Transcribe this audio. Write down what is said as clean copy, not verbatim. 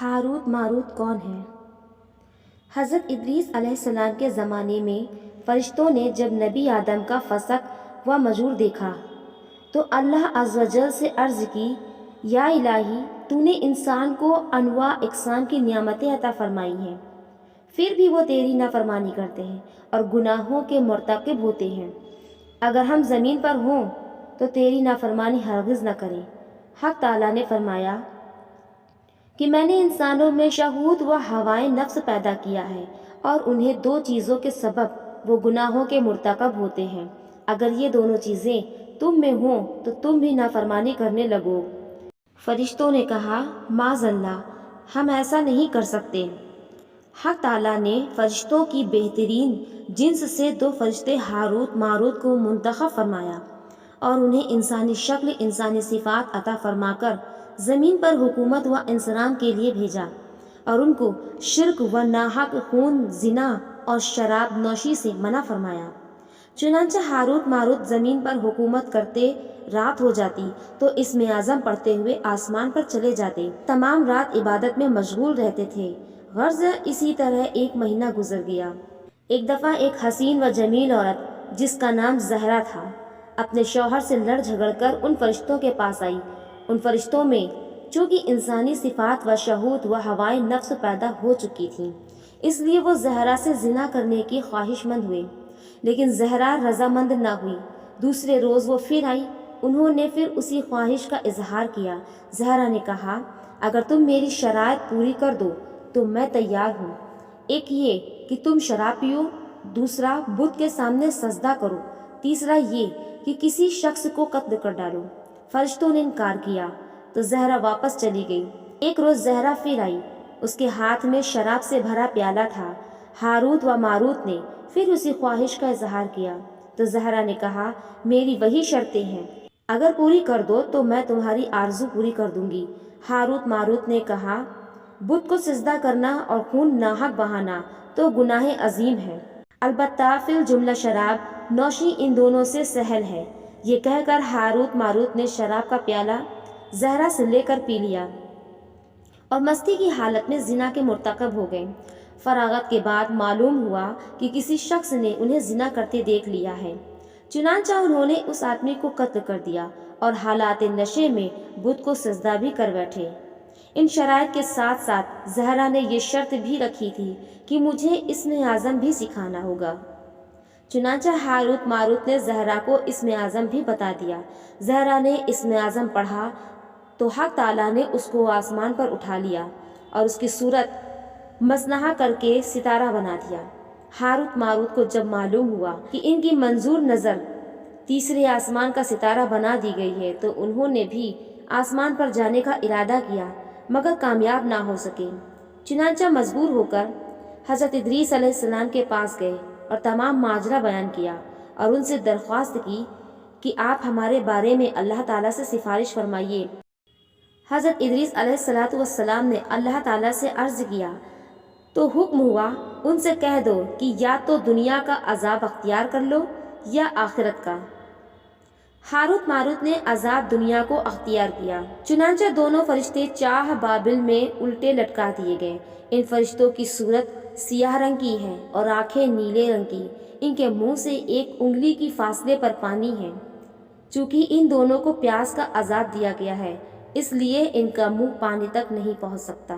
Harut Marut کون ہے؟ حضرت ادریس علیہ السلام کے زمانے میں فرشتوں نے جب نبی آدم کا فسق و مجور دیکھا تو اللہ عز و جل سے عرض کی، یا الہی تو نے انسان کو انواع اقسام کی نعمتیں عطا فرمائی ہیں، پھر بھی وہ تیری نافرمانی کرتے ہیں اور گناہوں کے مرتکب ہوتے ہیں۔ اگر ہم زمین پر ہوں تو تیری نافرمانی ہرگز نہ کریں۔ حق تعالیٰ نے فرمایا کہ میں نے انسانوں میں شہوت و ہوائے نفس پیدا کیا ہے اور انہیں دو چیزوں کے سبب وہ گناہوں کے مرتکب ہوتے ہیں۔ اگر یہ دونوں چیزیں تم میں ہوں تو تم بھی نافرمانی کرنے لگو۔ فرشتوں نے کہا، معاذ اللہ، ہم ایسا نہیں کر سکتے۔ حق تعالیٰ نے فرشتوں کی بہترین جنس سے دو فرشتے ہاروت ماروت کو منتخب فرمایا اور انہیں انسانی شکل، انسانی صفات عطا فرما کر زمین پر حکومت و انصرام کے لیے بھیجا اور ان کو شرک و ناحق خون، زنا اور شراب نوشی سے منع فرمایا۔ چنانچہ ہاروت ماروت زمین پر حکومت کرتے رات ہو جاتی تو اسم اعظم پڑھتے ہوئے آسمان پر چلے جاتے، تمام رات عبادت میں مشغول رہتے تھے۔ غرض اسی طرح ایک مہینہ گزر گیا۔ ایک دفعہ ایک حسین و جمیل عورت جس کا نام زہرا تھا اپنے شوہر سے لڑ جھگڑ کر ان فرشتوں کے پاس آئی۔ ان فرشتوں میں چونکہ انسانی صفات و شہوت و ہوائے نفس پیدا ہو چکی تھیں، اس لیے وہ زہرا سے زنا کرنے کی خواہش مند ہوئے، لیکن زہرا رضامند نہ ہوئی۔ دوسرے روز وہ پھر آئی، انہوں نے پھر اسی خواہش کا اظہار کیا۔ زہرا نے کہا، اگر تم میری شرائط پوری کر دو تو میں تیار ہوں۔ ایک یہ کہ تم شراب پیو، دوسرا بت کے سامنے سجدہ کرو، تیسرا یہ کہ کسی شخص کو قتل کر ڈالو۔ فرشتوں نے انکار کیا تو زہرا واپس چلی گئی۔ ایک روز زہرا پھر آئی، اس کے ہاتھ میں شراب سے بھرا پیالہ تھا۔ ہاروت و ماروت نے پھر اسی خواہش کا اظہار کیا تو زہرا نے کہا، میری وہی شرطیں ہیں، اگر پوری کر دو تو میں تمہاری آرزو پوری کر دوں گی۔ ہاروت ماروت نے کہا، بت کو سجدہ کرنا اور خون ناحق بہانا تو گناہ عظیم ہے، البتہ فی الجملہ شراب نوشی ان دونوں سے سہل ہے۔ یہ کہہ کر ہاروت ماروت نے شراب کا پیالہ زہرا سے لے کر پی لیا اور مستی کی حالت میں زنا کے مرتکب ہو گئے۔ فراغت کے بعد معلوم ہوا کہ کسی شخص نے انہیں زنا کرتے دیکھ لیا ہے، چنانچہ انہوں نے اس آدمی کو قتل کر دیا اور حالات نشے میں بت کو سجدہ بھی کر بیٹھے۔ ان شرائط کے ساتھ ساتھ زہرا نے یہ شرط بھی رکھی تھی کہ مجھے اسم اعظم بھی سکھانا ہوگا۔ چنانچہ ہاروت ماروت نے زہرا کو اسم اعظم بھی بتا دیا۔ زہرا نے اسم اعظم پڑھا تو حق تعالیٰ نے اس کو آسمان پر اٹھا لیا اور اس کی صورت مصنوع کر کے ستارہ بنا دیا۔ ہاروت ماروت کو جب معلوم ہوا کہ ان کی منظور نظر تیسرے آسمان کا ستارہ بنا دی گئی ہے تو انہوں نے بھی آسمان پر جانے کا ارادہ کیا مگر کامیاب نہ ہو سکے۔ چنانچہ مجبور ہو کر حضرت ادریس علیہ السلام کے پاس گئے اور تمام ماجرا بیان کیا اور ان سے درخواست کی کہ آپ ہمارے بارے میں اللہ تعالیٰ سے سفارش فرمائیے۔ حضرت ادریس علیہ السلام نے اللہ تعالیٰ سے عرض کیا تو حکم ہوا، ان سے کہہ دو کہ یا تو دنیا کا عذاب اختیار کر لو یا آخرت کا۔ ہاروت ماروت نے عذاب دنیا کو اختیار کیا، چنانچہ دونوں فرشتے چاہ بابل میں الٹے لٹکا دیے گئے۔ ان فرشتوں کی صورت سیاہ رنگ کی ہے اور آنکھیں نیلے رنگ کی، ان کے منہ سے ایک انگلی کی فاصلے پر پانی ہے۔ چونکہ ان دونوں کو پیاس کا عذاب دیا گیا ہے اس لیے ان کا منہ پانی تک نہیں پہنچ سکتا۔